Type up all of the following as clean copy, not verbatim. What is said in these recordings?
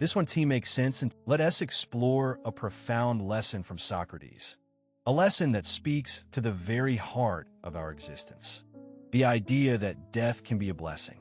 This one makes sense, and let us explore a profound lesson from Socrates. A lesson that speaks to the very heart of our existence. The idea that death can be a blessing.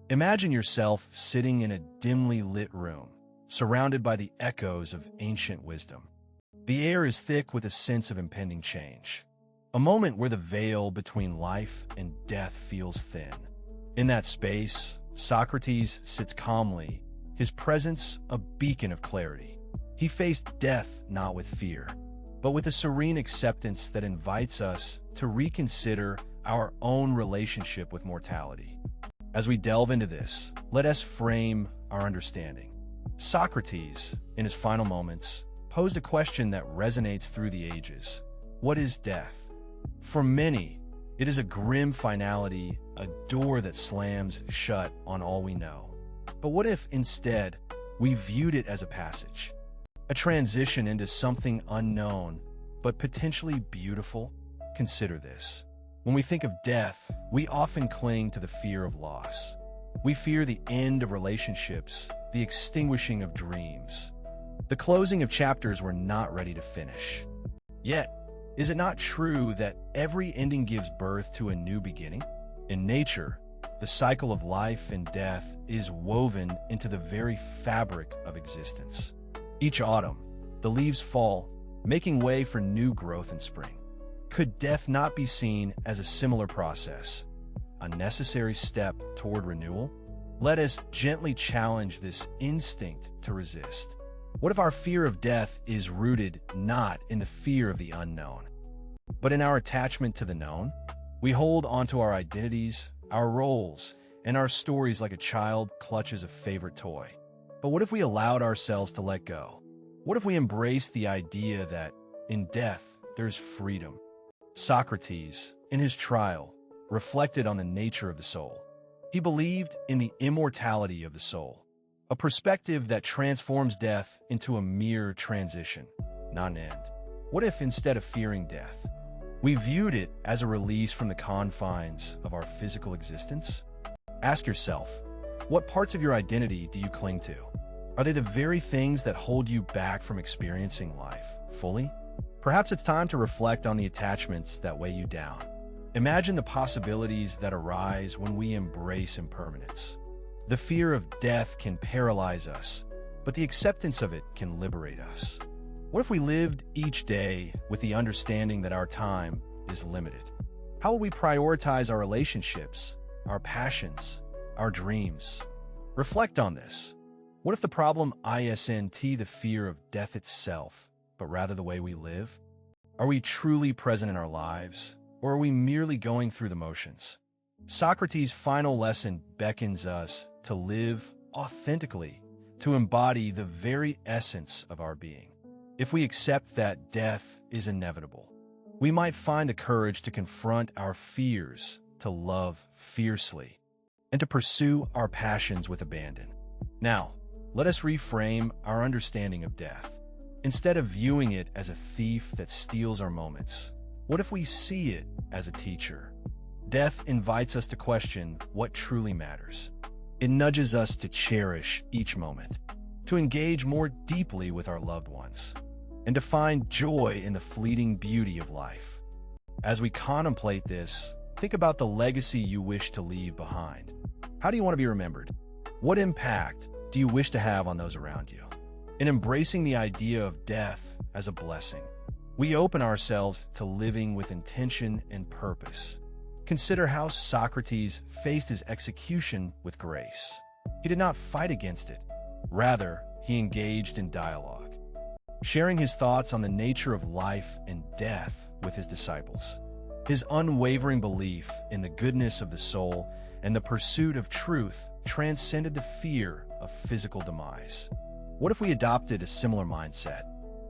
Imagine yourself sitting in a dimly lit room, surrounded by the echoes of ancient wisdom. The air is thick with a sense of impending change. A moment where the veil between life and death feels thin. In that space, Socrates sits calmly, his presence a beacon of clarity. He faced death not with fear, but with a serene acceptance that invites us to reconsider our own relationship with mortality. As we delve into this, let us frame our understanding. Socrates, in his final moments, posed a question that resonates through the ages. What is death? For many, it is a grim finality, a door that slams shut on all we know. But what if, instead, we viewed it as a passage? A transition into something unknown, but potentially beautiful? Consider this. When we think of death, we often cling to the fear of loss. We fear the end of relationships, the extinguishing of dreams, the closing of chapters we're not ready to finish. Yet, is it not true that every ending gives birth to a new beginning? In nature, the cycle of life and death is woven into the very fabric of existence. Each autumn, the leaves fall, making way for new growth in spring. Could death not be seen as a similar process, a necessary step toward renewal? Let us gently challenge this instinct to resist. What if our fear of death is rooted not in the fear of the unknown, but in our attachment to the known? We hold onto our identities, our roles, and our stories like a child clutches a favorite toy. But what if we allowed ourselves to let go? What if we embraced the idea that, in death, there's freedom? Socrates, in his trial, reflected on the nature of the soul. He believed in the immortality of the soul, a perspective that transforms death into a mere transition, not an end. What if, instead of fearing death, we viewed it as a release from the confines of our physical existence? Ask yourself, what parts of your identity do you cling to? Are they the very things that hold you back from experiencing life fully? Perhaps it's time to reflect on the attachments that weigh you down. Imagine the possibilities that arise when we embrace impermanence. The fear of death can paralyze us, but the acceptance of it can liberate us. What if we lived each day with the understanding that our time is limited? How will we prioritize our relationships, our passions, our dreams? Reflect on this. What if the problem isn't the fear of death itself, but rather the way we live? Are we truly present in our lives, or are we merely going through the motions? Socrates' final lesson beckons us to live authentically, to embody the very essence of our being. If we accept that death is inevitable, we might find the courage to confront our fears, to love fiercely, and to pursue our passions with abandon. Now, let us reframe our understanding of death. Instead of viewing it as a thief that steals our moments, what if we see it as a teacher? Death invites us to question what truly matters. It nudges us to cherish each moment, to engage more deeply with our loved ones, and to find joy in the fleeting beauty of life. As we contemplate this, think about the legacy you wish to leave behind. How do you want to be remembered? What impact do you wish to have on those around you? In embracing the idea of death as a blessing, we open ourselves to living with intention and purpose. Consider how Socrates faced his execution with grace. He did not fight against it. Rather, he engaged in dialogue, sharing his thoughts on the nature of life and death with his disciples. His unwavering belief in the goodness of the soul and the pursuit of truth transcended the fear of physical demise. What if we adopted a similar mindset?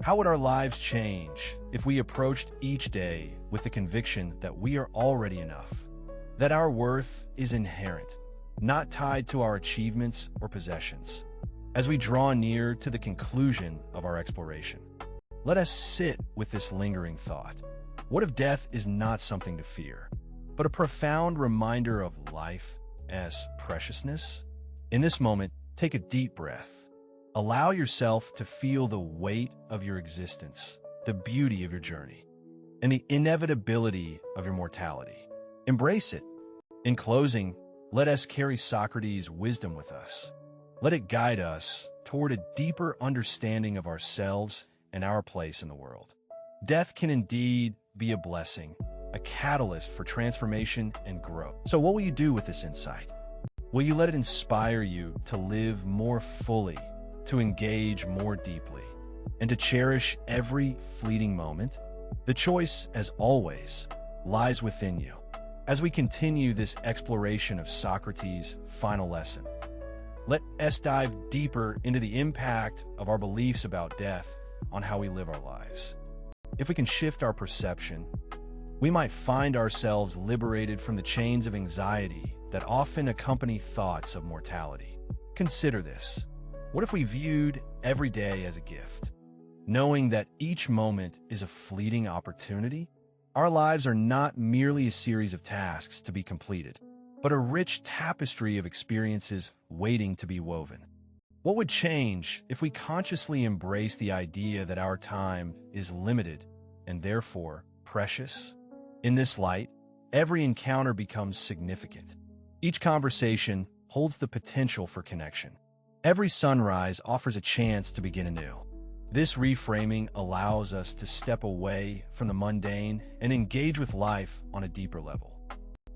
How would our lives change if we approached each day with the conviction that we are already enough, that our worth is inherent, not tied to our achievements or possessions? As we draw near to the conclusion of our exploration, let us sit with this lingering thought. What if death is not something to fear, but a profound reminder of life as preciousness? In this moment, take a deep breath. Allow yourself to feel the weight of your existence, the beauty of your journey, and the inevitability of your mortality. Embrace it. In closing, let us carry Socrates' wisdom with us. Let it guide us toward a deeper understanding of ourselves and our place in the world. Death can indeed be a blessing, a catalyst for transformation and growth. So what will you do with this insight? Will you let it inspire you to live more fully, to engage more deeply, and to cherish every fleeting moment? The choice, as always, lies within you. As we continue this exploration of Socrates' final lesson, let us dive deeper into the impact of our beliefs about death on how we live our lives. If we can shift our perception, we might find ourselves liberated from the chains of anxiety that often accompany thoughts of mortality. Consider this. What if we viewed every day as a gift, knowing that each moment is a fleeting opportunity? Our lives are not merely a series of tasks to be completed, but a rich tapestry of experiences waiting to be woven. What would change if we consciously embrace the idea that our time is limited and therefore precious? In this light, every encounter becomes significant. Each conversation holds the potential for connection. Every sunrise offers a chance to begin anew. This reframing allows us to step away from the mundane and engage with life on a deeper level.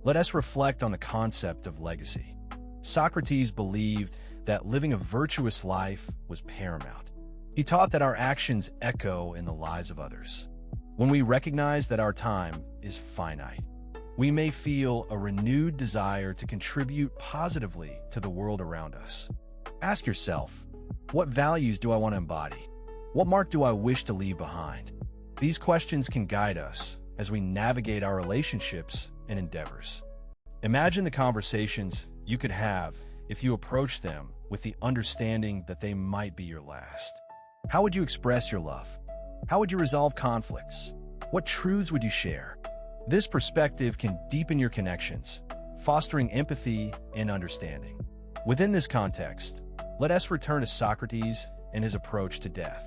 Let us reflect on the concept of legacy. Socrates believed that living a virtuous life was paramount. He taught that our actions echo in the lives of others. When we recognize that our time is finite, we may feel a renewed desire to contribute positively to the world around us. Ask yourself, what values do I want to embody? What mark do I wish to leave behind? These questions can guide us as we navigate our relationships and endeavors. Imagine the conversations you could have if you approach them with the understanding that they might be your last. How would you express your love? How would you resolve conflicts? What truths would you share? This perspective can deepen your connections, fostering empathy and understanding. Within this context, let us return to Socrates and his approach to death.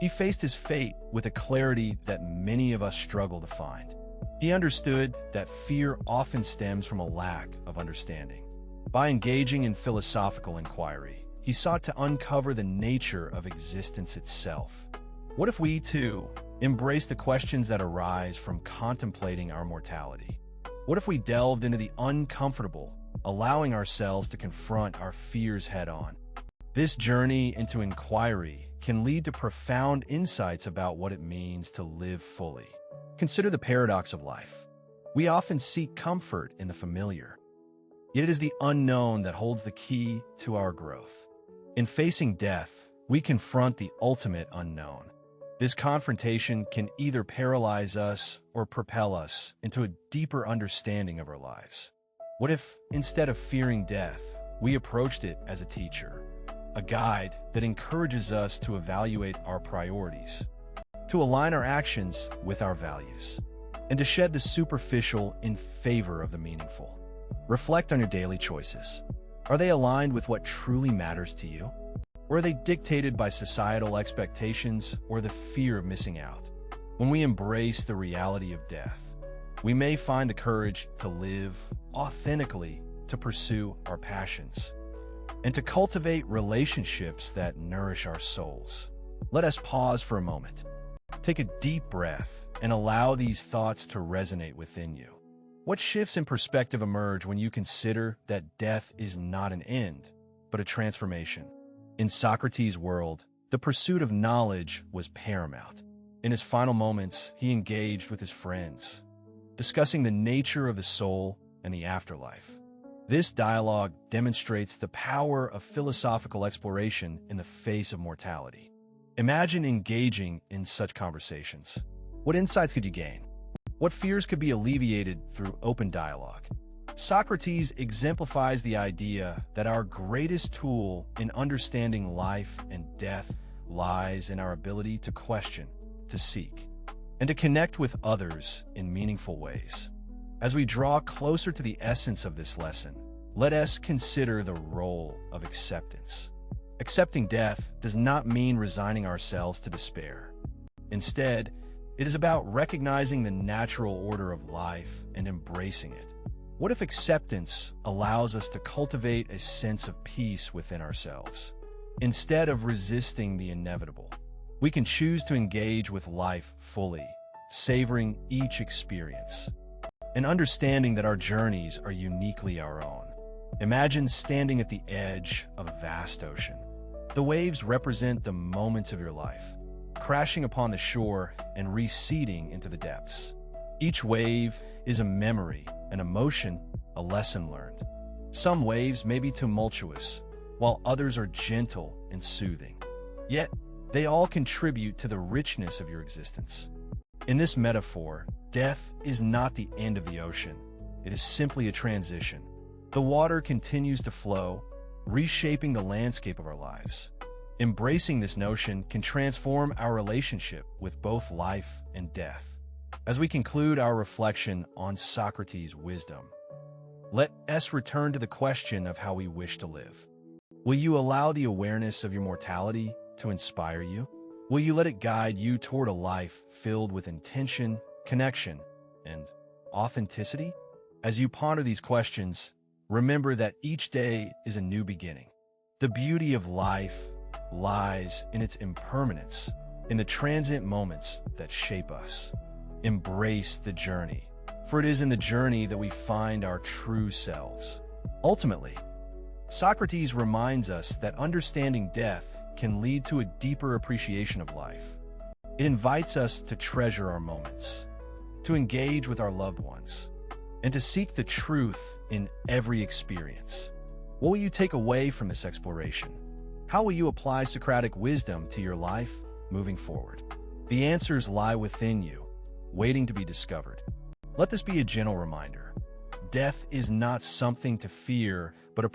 He faced his fate with a clarity that many of us struggle to find. He understood that fear often stems from a lack of understanding. By engaging in philosophical inquiry, he sought to uncover the nature of existence itself. What if we, too, embrace the questions that arise from contemplating our mortality? What if we delved into the uncomfortable, allowing ourselves to confront our fears head-on? This journey into inquiry can lead to profound insights about what it means to live fully. Consider the paradox of life. We often seek comfort in the familiar, yet it is the unknown that holds the key to our growth. In facing death, we confront the ultimate unknown. This confrontation can either paralyze us or propel us into a deeper understanding of our lives. What if, instead of fearing death, we approached it as a teacher, a guide that encourages us to evaluate our priorities, to align our actions with our values, and to shed the superficial in favor of the meaningful? Reflect on your daily choices. Are they aligned with what truly matters to you? Or are they dictated by societal expectations or the fear of missing out? When we embrace the reality of death, we may find the courage to live authentically, to pursue our passions, and to cultivate relationships that nourish our souls. Let us pause for a moment. Take a deep breath and allow these thoughts to resonate within you. What shifts in perspective emerge when you consider that death is not an end, but a transformation? In Socrates' world, the pursuit of knowledge was paramount. In his final moments, he engaged with his friends, discussing the nature of the soul and the afterlife. This dialogue demonstrates the power of philosophical exploration in the face of mortality. Imagine engaging in such conversations. What insights could you gain? What fears could be alleviated through open dialogue? Socrates exemplifies the idea that our greatest tool in understanding life and death lies in our ability to question, to seek, and to connect with others in meaningful ways. As we draw closer to the essence of this lesson, let us consider the role of acceptance. Accepting death does not mean resigning ourselves to despair. Instead, it is about recognizing the natural order of life and embracing it. What if acceptance allows us to cultivate a sense of peace within ourselves? Instead of resisting the inevitable, we can choose to engage with life fully, savoring each experience, and understanding that our journeys are uniquely our own. Imagine standing at the edge of a vast ocean. The waves represent the moments of your life, crashing upon the shore and receding into the depths. Each wave is a memory, an emotion, a lesson learned. Some waves may be tumultuous, while others are gentle and soothing. Yet, they all contribute to the richness of your existence. In this metaphor, death is not the end of the ocean. It is simply a transition. The water continues to flow, reshaping the landscape of our lives. Embracing this notion can transform our relationship with both life and death. As we conclude our reflection on Socrates' wisdom, let us return to the question of how we wish to live. Will you allow the awareness of your mortality to inspire you? Will you let it guide you toward a life filled with intention, connection, and authenticity? As you ponder these questions, remember that each day is a new beginning. The beauty of life lies in its impermanence, in the transient moments that shape us. Embrace the journey, for it is in the journey that we find our true selves. Ultimately, Socrates reminds us that understanding death can lead to a deeper appreciation of life. It invites us to treasure our moments, to engage with our loved ones, and to seek the truth in every experience. What will you take away from this exploration? How will you apply Socratic wisdom to your life moving forward? The answers lie within you, waiting to be discovered. Let this be a gentle reminder. Death is not something to fear, but a